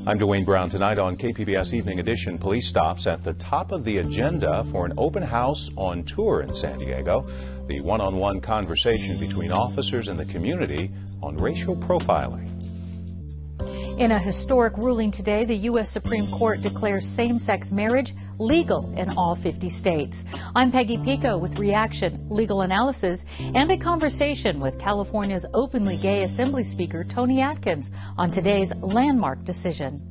I'm Dwayne Brown. Tonight on KPBS Evening Edition, police stops at the top of the agenda for an open house on tour in San Diego. The one-on-one conversation between officers and the community on racial profiling. In a historic ruling today, the U.S. Supreme Court declares same-sex marriage legal in all 50 states. I'm Peggy Pico with reaction, legal analysis, and a conversation with California's openly gay Assembly Speaker Tony Atkins on today's landmark decision.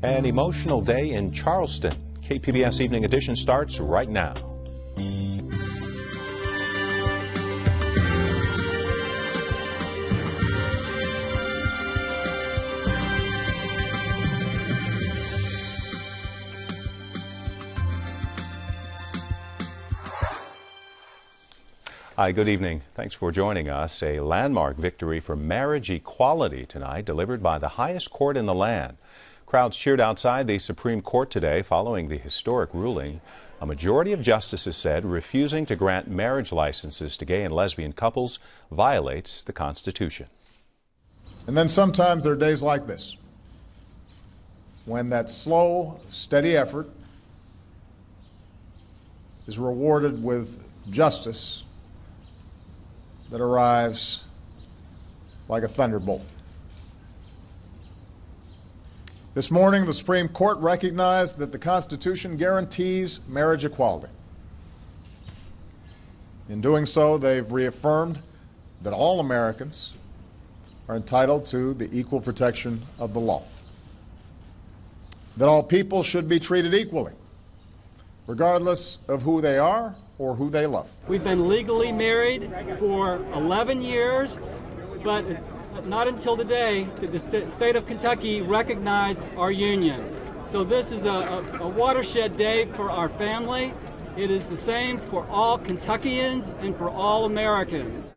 An emotional day in Charleston. KPBS Evening Edition starts right now. Hi, good evening. Thanks for joining us. A landmark victory for marriage equality tonight, delivered by the highest court in the land. Crowds cheered outside the Supreme Court today following the historic ruling. A majority of justices said refusing to grant marriage licenses to gay and lesbian couples violates the Constitution. And then sometimes there are days like this, when that slow, steady effort is rewarded with justice that arrives like a thunderbolt. This morning, the Supreme Court recognized that the Constitution guarantees marriage equality. In doing so, they've reaffirmed that all Americans are entitled to the equal protection of the law, that all people should be treated equally, regardless of who they are or who they love. We've been legally married for 11 years, but not until today did the state of Kentucky recognize our union. So this is a watershed day for our family. It is the same for all Kentuckians and for all Americans.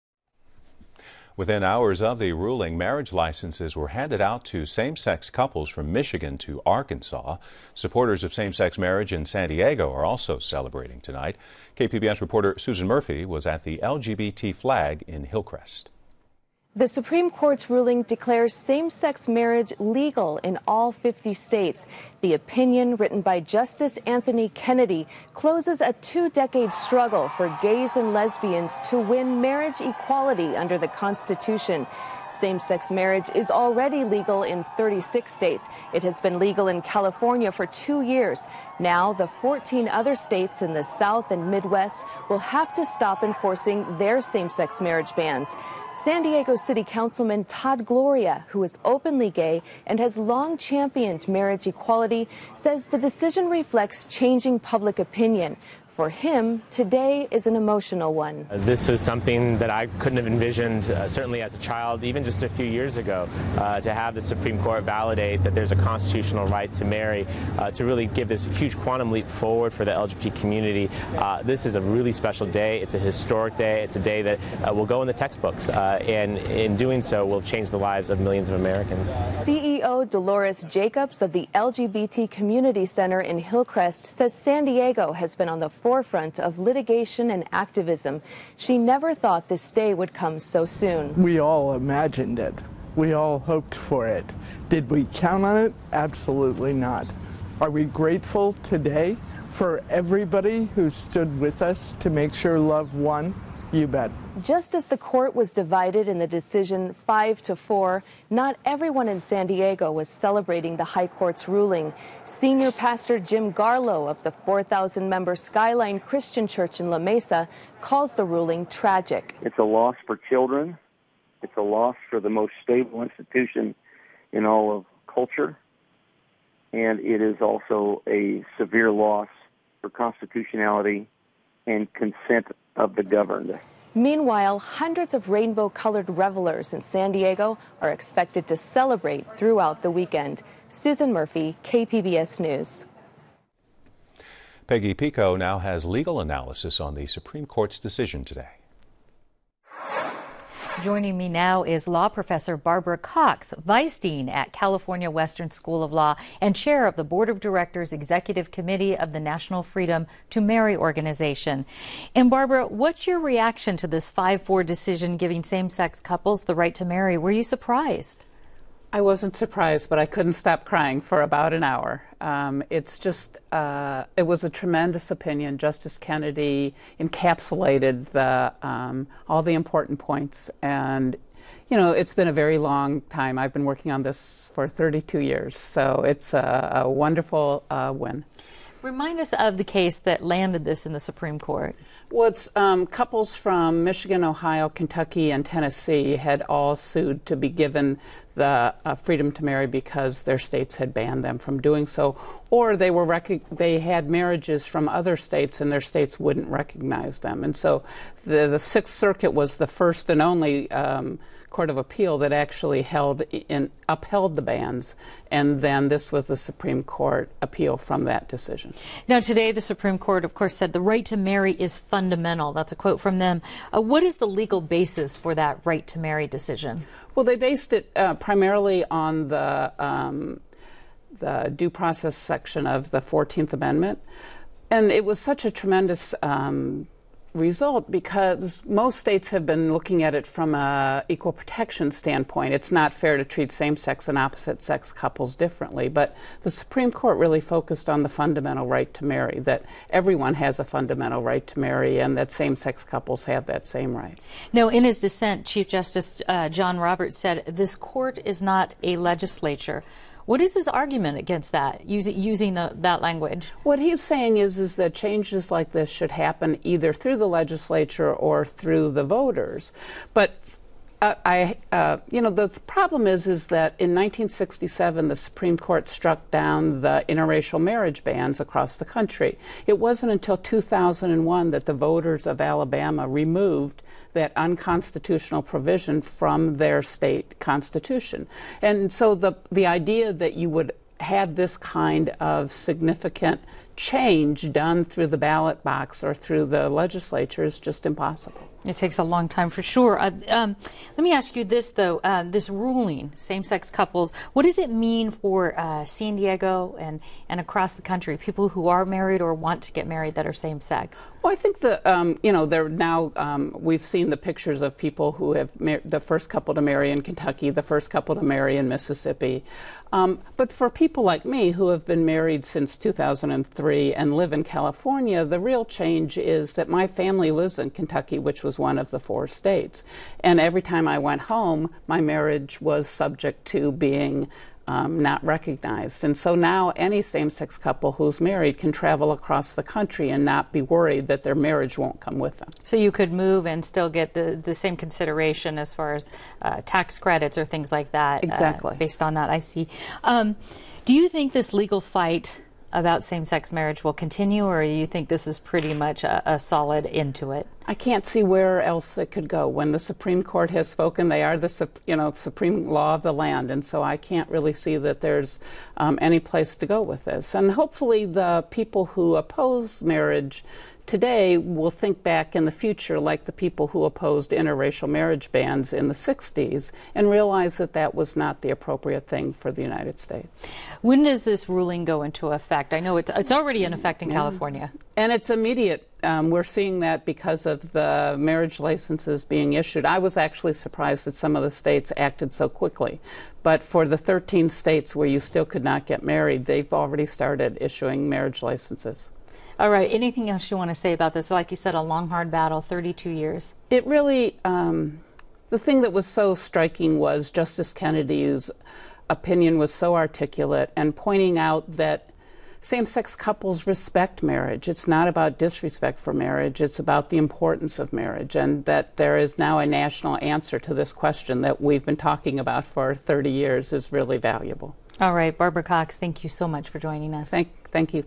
Within hours of the ruling, marriage licenses were handed out to same-sex couples from Michigan to Arkansas. Supporters of same-sex marriage in San Diego are also celebrating tonight. KPBS reporter Susan Murphy was at the LGBT flag in Hillcrest. The Supreme Court's ruling declares same-sex marriage legal in all 50 states. The opinion, written by Justice Anthony Kennedy, closes a two-decade struggle for gays and lesbians to win marriage equality under the Constitution. Same-sex marriage is already legal in 36 states. It has been legal in California for 2 years. Now, the 14 other states in the South and Midwest will have to stop enforcing their same-sex marriage bans. San Diego City Councilman Todd Gloria, who is openly gay and has long championed marriage equality, says the decision reflects changing public opinion. For him, today is an emotional one. This is something that I couldn't have envisioned, certainly as a child, even just a few years ago, to have the Supreme Court validate that there's a constitutional right to marry, to really give this huge quantum leap forward for the LGBT community. This is a really special day. It's a historic day. It's a day that will go in the textbooks, and in doing so will change the lives of millions of Americans. CEO Dolores Jacobs of the LGBT Community Center in Hillcrest says San Diego has been on the forefront of litigation and activism. She never thought this day would come so soon. We all imagined it. We all hoped for it. Did we count on it? Absolutely not. Are we grateful today for everybody who stood with us to make sure love won? You bet. Just as the court was divided in the decision 5-4, not everyone in San Diego was celebrating the High Court's ruling. Senior Pastor Jim Garlow of the 4,000-member Skyline Christian Church in La Mesa calls the ruling tragic. It's a loss for children. It's a loss for the most stable institution in all of culture. And it is also a severe loss for constitutionality and consent of the governed. Meanwhile, hundreds of rainbow-colored revelers in San Diego are expected to celebrate throughout the weekend. Susan Murphy, KPBS News. Peggy Pico now has legal analysis on the Supreme Court's decision today. Joining me now is law professor Barbara Cox, Vice Dean at California Western School of Law and chair of the Board of Directors Executive Committee of the National Freedom to Marry organization. And Barbara, what's your reaction to this 5-4 decision giving same-sex couples the right to marry? Were you surprised? I wasn't surprised, but I couldn't stop crying for about an hour. It's just, it was a tremendous opinion. Justice Kennedy encapsulated all the important points. And, you know, it's been a very long time. I've been working on this for 32 years, so it's a wonderful win. Remind us of the case that landed this in the Supreme Court. Well, it's couples from Michigan, Ohio, Kentucky, and Tennessee had all sued to be given the freedom to marry because their states had banned them from doing so, or they had marriages from other states and their states wouldn't recognize them. And so the Sixth Circuit was the first and only Court of Appeal that actually upheld the bans, and then this was the Supreme Court appeal from that decision. Now today the Supreme Court, of course, said the right to marry is fundamental. That's a quote from them. What is the legal basis for that right to marry decision? Well, they based it primarily on the due process section of the 14th Amendment, and it was such a tremendous result because most states have been looking at it from an equal protection standpoint. It's not fair to treat same-sex and opposite-sex couples differently, but the Supreme Court really focused on the fundamental right to marry, that everyone has a fundamental right to marry and that same-sex couples have that same right. Now, in his dissent, Chief Justice John Roberts said, "This court is not a legislature." What is his argument against that, using that language? What he's saying is that changes like this should happen either through the legislature or through the voters. But the problem is that in 1967 the Supreme Court struck down the interracial marriage bans across the country. It wasn't until 2001 that the voters of Alabama removed that unconstitutional provision from their state constitution. And so the idea that you would have this kind of significant change done through the ballot box or through the legislature is just impossible. It takes a long time for sure. Let me ask you this, though. This ruling, same-sex couples, what does it mean for San Diego and across the country, people who are married or want to get married that are same-sex? Well, I think they're now, we've seen the pictures of people who have the first couple to marry in Kentucky, the first couple to marry in Mississippi. But for people like me who have been married since 2003 and live in California, the real change is that my family lives in Kentucky, which was one of the 4 states. And every time I went home, my marriage was subject to being not recognized. And so now any same-sex couple who's married can travel across the country and not be worried that their marriage won't come with them. So you could move and still get the same consideration as far as tax credits or things like that. Exactly. Based on that, I see. Do you think this legal fight about same-sex marriage will continue, or do you think this is pretty much a solid end to it? I can't see where else it could go. When the Supreme Court has spoken, they are the supreme law of the land, and so I can't really see that there's any place to go with this. And hopefully the people who oppose marriage today will think back in the future like the people who opposed interracial marriage bans in the 60s and realize that that was not the appropriate thing for the United States. When does this ruling go into effect? I know it's already in effect in California. And it's immediate. We're seeing that because of the marriage licenses being issued. I was actually surprised that some of the states acted so quickly. But for the 13 states where you still could not get married, they've already started issuing marriage licenses. All right. Anything else you want to say about this? Like you said, a long, hard battle, 32 years. It really, the thing that was so striking was Justice Kennedy's opinion was so articulate and pointing out that same-sex couples respect marriage. It's not about disrespect for marriage. It's about the importance of marriage, and that there is now a national answer to this question that we've been talking about for 30 years is really valuable. All right. Barbara Cox, thank you so much for joining us. Thank you.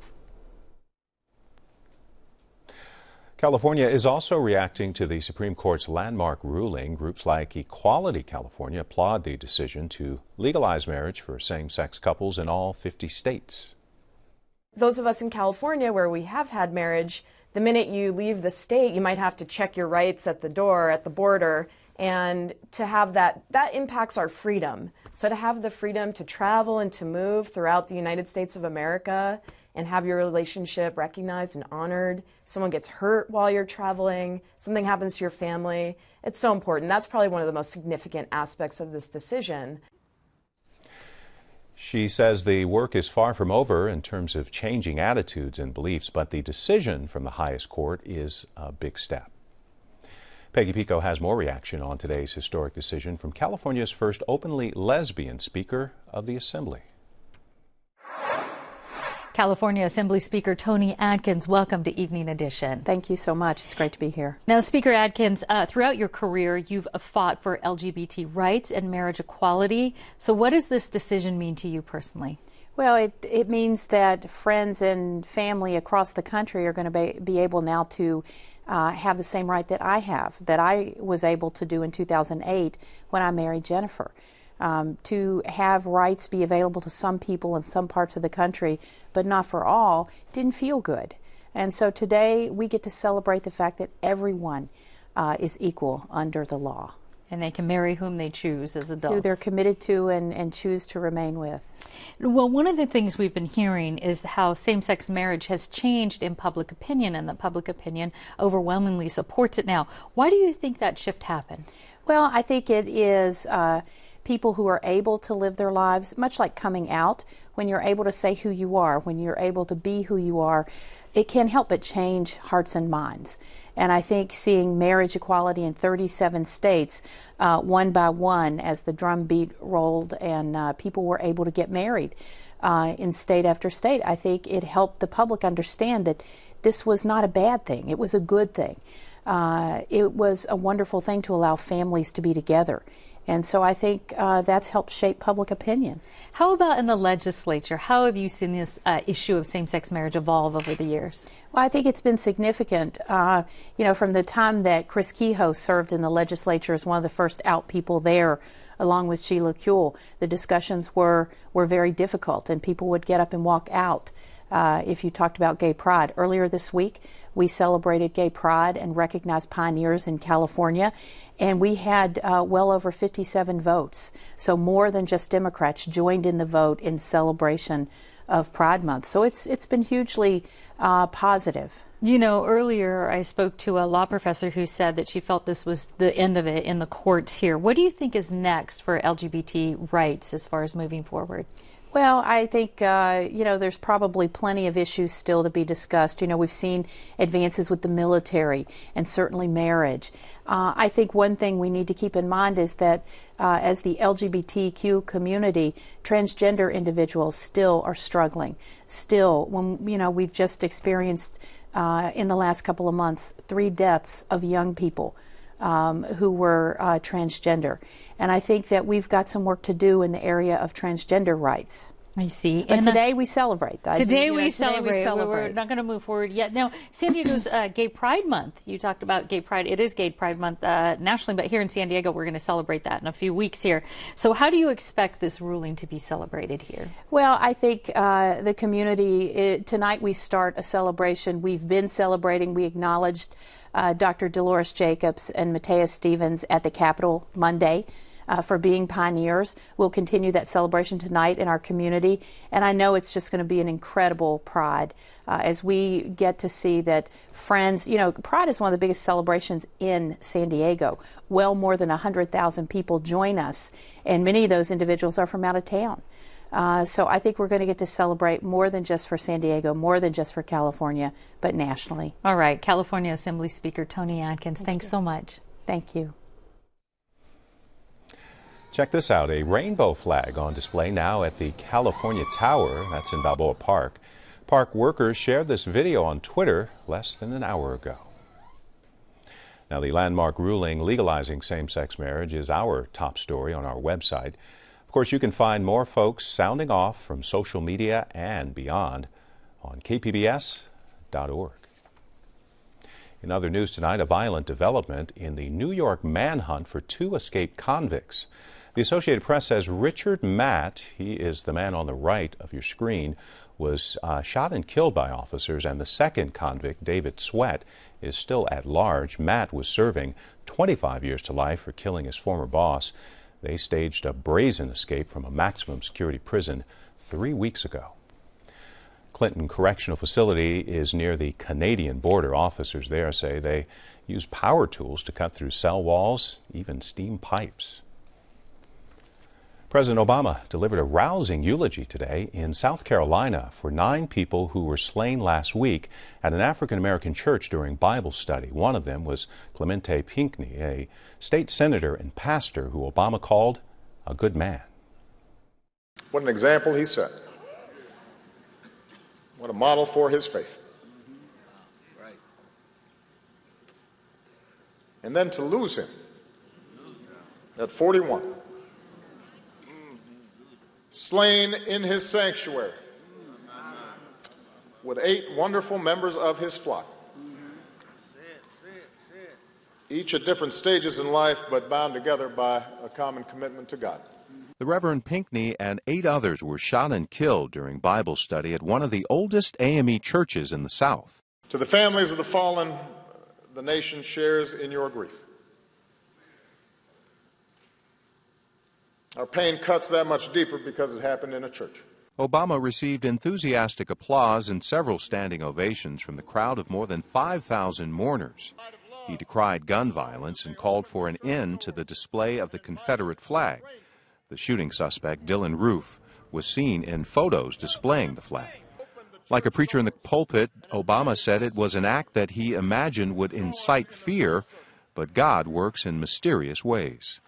California is also reacting to the Supreme Court's landmark ruling. Groups like Equality California applaud the decision to legalize marriage for same-sex couples in all 50 states. Those of us in California where we have had marriage, the minute you leave the state, you might have to check your rights at the door, at the border, and to have that impacts our freedom. So to have the freedom to travel and to move throughout the United States of America and have your relationship recognized and honored, someone gets hurt while you're traveling, something happens to your family, it's so important. That's probably one of the most significant aspects of this decision. She says the work is far from over in terms of changing attitudes and beliefs, but the decision from the highest court is a big step. Peggy Pico has more reaction on today's historic decision from California's first openly lesbian Speaker of the Assembly. California Assembly Speaker Toni Atkins, welcome to Evening Edition. Thank you so much. It's great to be here. Now, Speaker Atkins, throughout your career, you've fought for LGBT rights and marriage equality. So what does this decision mean to you personally? Well, it means that friends and family across the country are going to be able now to have the same right that I was able to do in 2008 when I married Jennifer. To have rights be available to some people in some parts of the country, but not for all, didn't feel good. And so today we get to celebrate the fact that everyone is equal under the law. And they can marry whom they choose as adults. Who they're committed to and choose to remain with. Well, one of the things we've been hearing is how same-sex marriage has changed in public opinion, and that public opinion overwhelmingly supports it now. Why do you think that shift happened? Well, I think it is people who are able to live their lives, much like coming out. When you're able to say who you are, when you're able to be who you are, it can't help but change hearts and minds. And I think seeing marriage equality in 37 states, one by one, as the drumbeat rolled and people were able to get married in state after state, I think it helped the public understand that this was not a bad thing. It was a good thing. It was a wonderful thing to allow families to be together. And so I think that's helped shape public opinion. How about in the legislature? How have you seen this issue of same-sex marriage evolve over the years? Well, I think it's been significant. You know, from the time that Chris Kehoe served in the legislature as one of the first out people there, along with Sheila Kuehl, the discussions were very difficult, and people would get up and walk out. If you talked about gay pride. Earlier this week, we celebrated gay pride and recognized pioneers in California, and we had well over 57 votes. So more than just Democrats joined in the vote in celebration of Pride Month. So it's been hugely positive. You know, earlier I spoke to a law professor who said that she felt this was the end of it in the courts here. What do you think is next for LGBT rights as far as moving forward? Well, I think, you know, there's probably plenty of issues still to be discussed. You know, we've seen advances with the military and certainly marriage. I think one thing we need to keep in mind is that as the LGBTQ community, transgender individuals still are struggling. Still, when, you know, we've just experienced in the last couple of months 3 deaths of young people who were transgender. And I think that we've got some work to do in the area of transgender rights. I see. But today we celebrate. Today we celebrate. We're not going to move forward yet. Now, San Diego's Gay Pride Month. You talked about Gay Pride. It is Gay Pride Month nationally, but here in San Diego, we're going to celebrate that in a few weeks here. So how do you expect this ruling to be celebrated here? Well, I think the community, tonight we start a celebration. We've been celebrating. We acknowledged Dr. Dolores Jacobs and Matthias Stevens at the Capitol Monday for being pioneers. We'll continue that celebration tonight in our community, and I know it's just going to be an incredible Pride as we get to see that friends, you know, Pride is one of the biggest celebrations in San Diego. Well more than 100,000 people join us, and many of those individuals are from out of town. So I think we're going to get to celebrate more than just for San Diego, more than just for California, but nationally. All right, California Assembly Speaker Toni Atkins, thanks so much. Thank you. Check this out, a rainbow flag on display now at the California Tower, that's in Balboa Park. Park workers shared this video on Twitter less than an hour ago. Now, the landmark ruling legalizing same-sex marriage is our top story on our website. Of course, you can find more folks sounding off from social media and beyond on KPBS.org. In other news tonight, a violent development in the New York manhunt for 2 escaped convicts. The Associated Press says Richard Matt, he is the man on the right of your screen, was shot and killed by officers, and the second convict, David Sweat, is still at large. Matt was serving 25 years to life for killing his former boss. They staged a brazen escape from a maximum security prison 3 weeks ago. Clinton Correctional Facility is near the Canadian border. Officers there say they use power tools to cut through cell walls, even steam pipes. President Obama delivered a rousing eulogy today in South Carolina for 9 people who were slain last week at an African-American church during Bible study. One of them was Clemente Pinckney, a state senator and pastor who Obama called a good man. What an example he set. What a model for his faith. Right. And then to lose him at 41. Slain in his sanctuary with 8 wonderful members of his flock, each at different stages in life but bound together by a common commitment to God. The Reverend Pinckney and 8 others were shot and killed during Bible study at one of the oldest AME churches in the South. To the families of the fallen, the nation shares in your grief. Our pain cuts that much deeper because it happened in a church. Obama received enthusiastic applause and several standing ovations from the crowd of more than 5,000 mourners. He decried gun violence and called for an end to the display of the Confederate flag. The shooting suspect, Dylan Roof, was seen in photos displaying the flag. Like a preacher in the pulpit, Obama said it was an act that he imagined would incite fear, but God works in mysterious ways.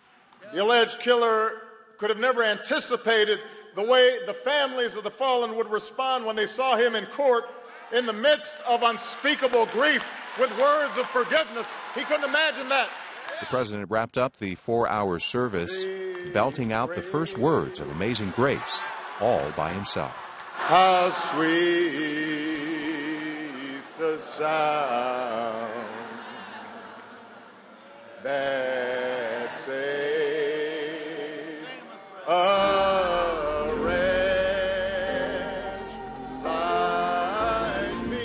The alleged killer could have never anticipated the way the families of the fallen would respond when they saw him in court in the midst of unspeakable grief with words of forgiveness. He couldn't imagine that. The president wrapped up the 4-hour service belting out the first words of Amazing Grace, all by himself. How sweet the sound that saved a wretch like me.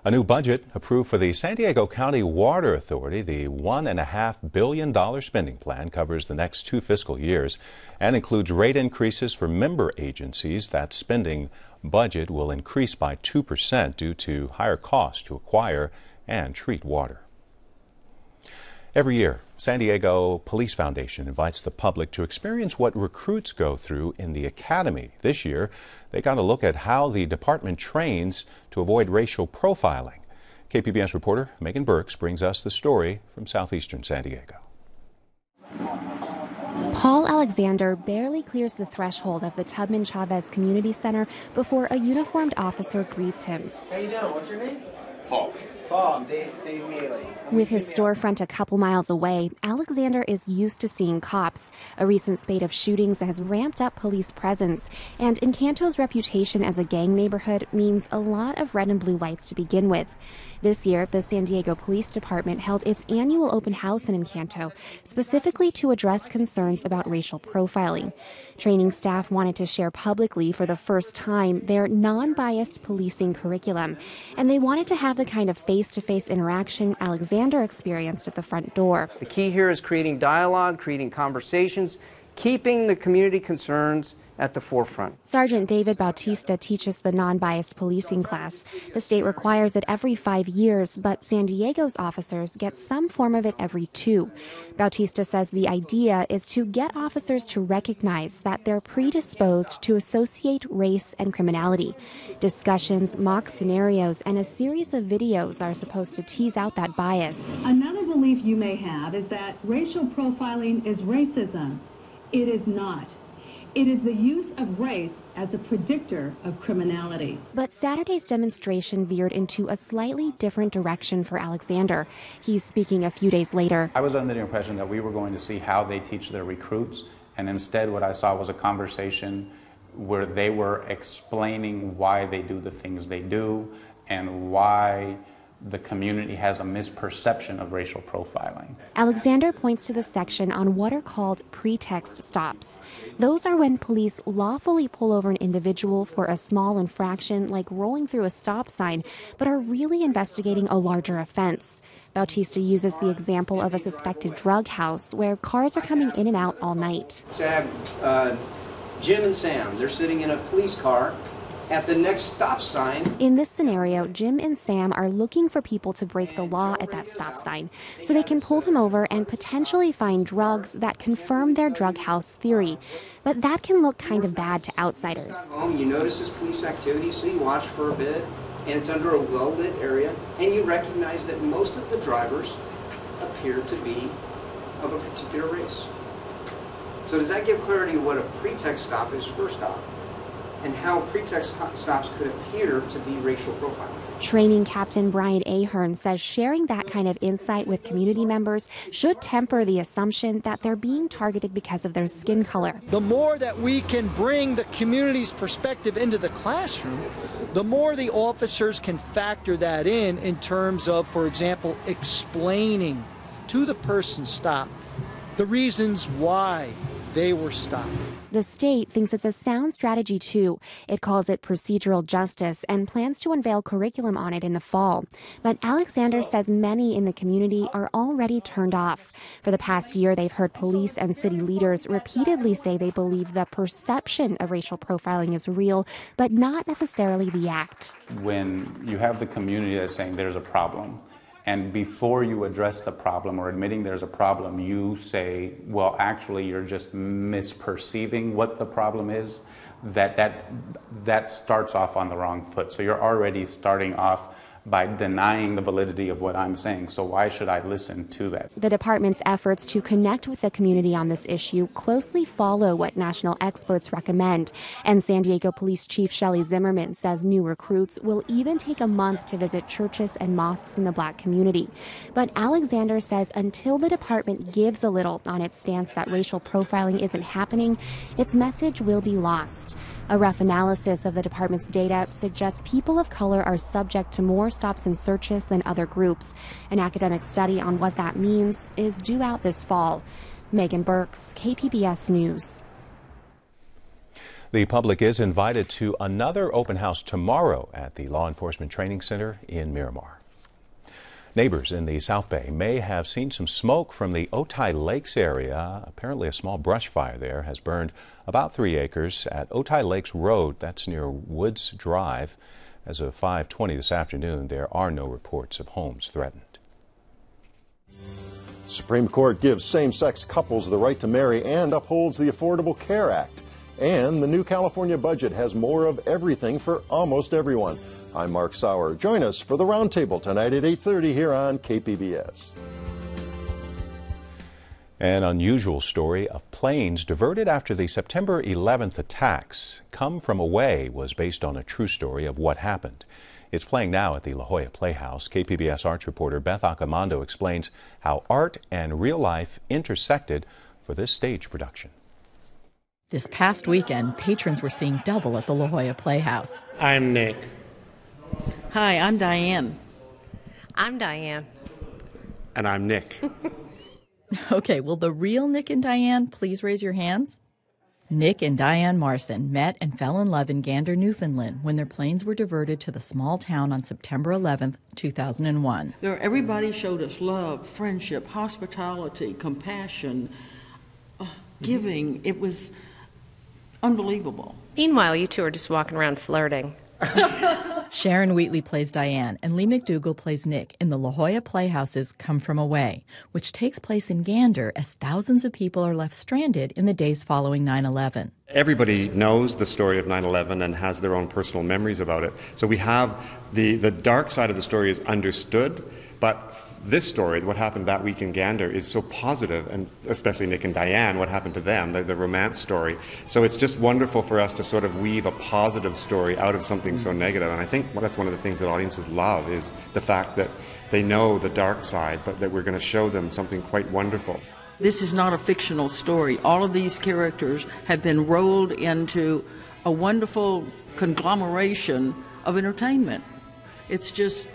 A new budget approved for the San Diego County Water Authority. The $1.5 billion spending plan covers the next 2 fiscal years and includes rate increases for member agencies. That spending budget will increase by 2% due to higher costs to acquire and treat water. Every year, San Diego Police Foundation invites the public to experience what recruits go through in the academy. This year, they got a look at how the department trains to avoid racial profiling. KPBS reporter Megan Burks brings us the story from southeastern San Diego. Paul Alexander barely clears the threshold of the Tubman Chavez Community Center before a uniformed officer greets him. How you doing? What's your name? Paul. Paul, Dave Mealy. With his storefront a couple miles away, Alexander is used to seeing cops. A recent spate of shootings has ramped up police presence, and Encanto's reputation as a gang neighborhood means a lot of red and blue lights to begin with. This year, the San Diego Police Department held its annual open house in Encanto, specifically to address concerns about racial profiling. Training staff wanted to share publicly for the first time their non-biased policing curriculum, and they wanted to have the kind of face-to-face interaction Alexander experienced at the front door. The key here is creating dialogue, creating conversations, keeping the community concerns at the forefront. Sergeant David Bautista teaches the non-biased policing class. The state requires it every 5 years, but San Diego's officers get some form of it every 2. Bautista says the idea is to get officers to recognize that they're predisposed to associate race and criminality. Discussions, mock scenarios, and a series of videos are supposed to tease out that bias. Another belief you may have is that racial profiling is racism. It is not. It is the use of race as a predictor of criminality. But Saturday's demonstration veered into a slightly different direction for Alexander. He's speaking a few days later. I was under the impression that we were going to see how they teach their recruits, and instead what I saw was a conversation where they were explaining why they do the things they do and why the community has a misperception of racial profiling. Alexander points to the section on what are called pretext stops. Those are when police lawfully pull over an individual for a small infraction like rolling through a stop sign, but are really investigating a larger offense. Bautista uses the example of a suspected drug house where cars are coming in and out all night. So I have Jim and Sam, they're sitting in a police car at the next stop sign. In this scenario, Jim and Sam are looking for people to break the law at that stop sign so they can pull them over and potentially find drugs that confirm their drug house theory. But that can look kind of bad to outsiders. You notice this police activity, so you watch for a bit, and it's under a well-lit area, and you recognize that most of the drivers appear to be of a particular race. So does that give clarity to what a pretext stop is first off, and how pretext stops could appear to be racial profiling? Training Captain Brian Ahern says sharing that kind of insight with community members should temper the assumption that they're being targeted because of their skin color. The more that we can bring the community's perspective into the classroom, the more the officers can factor that in terms of, for example, explaining to the person stopped the reasons why they were stopped. The state thinks it's a sound strategy, too. It calls it procedural justice and plans to unveil curriculum on it in the fall. But Alexander says many in the community are already turned off. For the past year, they've heard police and city leaders repeatedly say they believe the perception of racial profiling is real, but not necessarily the act. When you have the community that's saying there's a problem, and before you address the problem or admitting there's a problem, you say, well, actually, you're just misperceiving what the problem is, that starts off on the wrong foot. So you're already starting off by denying the validity of what I'm saying. So why should I listen to that? The department's efforts to connect with the community on this issue closely follow what national experts recommend. And San Diego Police Chief Shelley Zimmerman says new recruits will even take a month to visit churches and mosques in the Black community. But Alexander says until the department gives a little on its stance that racial profiling isn't happening, its message will be lost. A rough analysis of the department's data suggests people of color are subject to more stops and searches than other groups. An academic study on what that means is due out this fall. Megan Burks, KPBS News. The public is invited to another open house tomorrow at the Law Enforcement Training Center in Miramar. Neighbors in the South Bay may have seen some smoke from the Otay Lakes area. Apparently a small brush fire there has burned about 3 acres at Otay Lakes Road. That's near Woods Drive. As of 5:20 this afternoon, there are no reports of homes threatened. Supreme Court gives same-sex couples the right to marry and upholds the Affordable Care Act. And the new California budget has more of everything for almost everyone. I'm Mark Sauer. Join us for the Roundtable tonight at 8:30 here on KPBS. An unusual story of planes diverted after the September 11th attacks. Come From Away was based on a true story of what happened. It's playing now at the La Jolla Playhouse. KPBS arts reporter Beth Accomando explains how art and real life intersected for this stage production. This past weekend, patrons were seeing double at the La Jolla Playhouse. I'm Nick. Hi, I'm Diane. I'm Diane. And I'm Nick. Okay, will the real Nick and Diane please raise your hands? Nick and Diane Marson met and fell in love in Gander, Newfoundland when their planes were diverted to the small town on September 11th, 2001. Everybody showed us love, friendship, hospitality, compassion, giving. It was unbelievable. Meanwhile, you two are just walking around flirting. Sharon Wheatley plays Diane, and Lee McDougall plays Nick in the La Jolla Playhouse's Come From Away, which takes place in Gander as thousands of people are left stranded in the days following 9/11. Everybody knows the story of 9/11 and has their own personal memories about it. So we have the dark side of the story is understood, but this story, what happened that week in Gander, is so positive, and especially Nick and Diane, what happened to them, the romance story. So it's just wonderful for us to sort of weave a positive story out of something so negative. And I think that's one of the things that audiences love is the fact that they know the dark side, but that we're going to show them something quite wonderful. This is not a fictional story. All of these characters have been rolled into a wonderful conglomeration of entertainment. It's just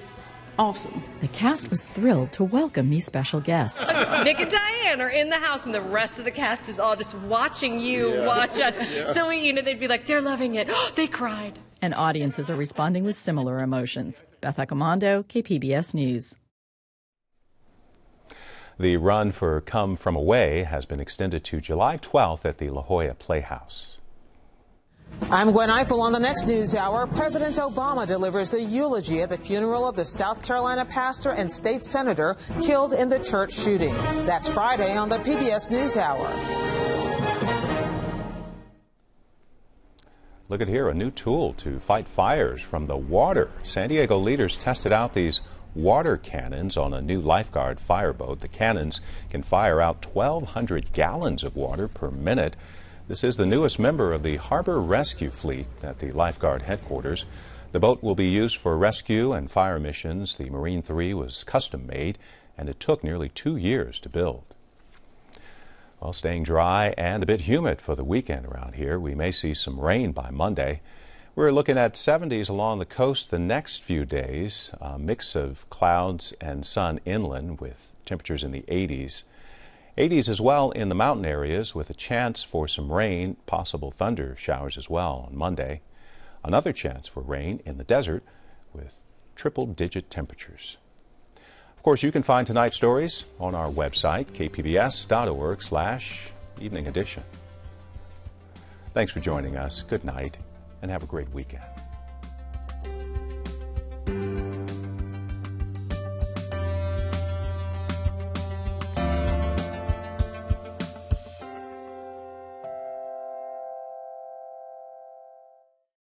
awesome. The cast was thrilled to welcome these special guests. Nick and Diane are in the house, and the rest of the cast is all just watching you watch us. Yeah. So they'd be like, they're loving it. They cried. And audiences are responding with similar emotions. Beth Accomando, KPBS News. The run for Come From Away has been extended to July 12th at the La Jolla Playhouse. I'm Gwen Eiffel. On the next News Hour, President Obama delivers the eulogy at the funeral of the South Carolina pastor and state senator killed in the church shooting. That's Friday on the PBS News Hour. Look at here, a new tool to fight fires from the water. San Diego leaders tested out these water cannons on a new lifeguard fireboat. The cannons can fire out 1,200 gallons of water per minute. This is the newest member of the Harbor Rescue Fleet at the lifeguard headquarters. The boat will be used for rescue and fire missions. The Marine 3 was custom made, and it took nearly 2 years to build. Well, staying dry and a bit humid for the weekend around here. We may see some rain by Monday. We're looking at 70s along the coast the next few days, a mix of clouds and sun inland with temperatures in the 80s. 80s as well in the mountain areas with a chance for some rain, possible thunder showers as well on Monday. Another chance for rain in the desert with triple-digit temperatures. Of course, you can find tonight's stories on our website, kpbs.org/evening edition. Thanks for joining us. Good night and have a great weekend.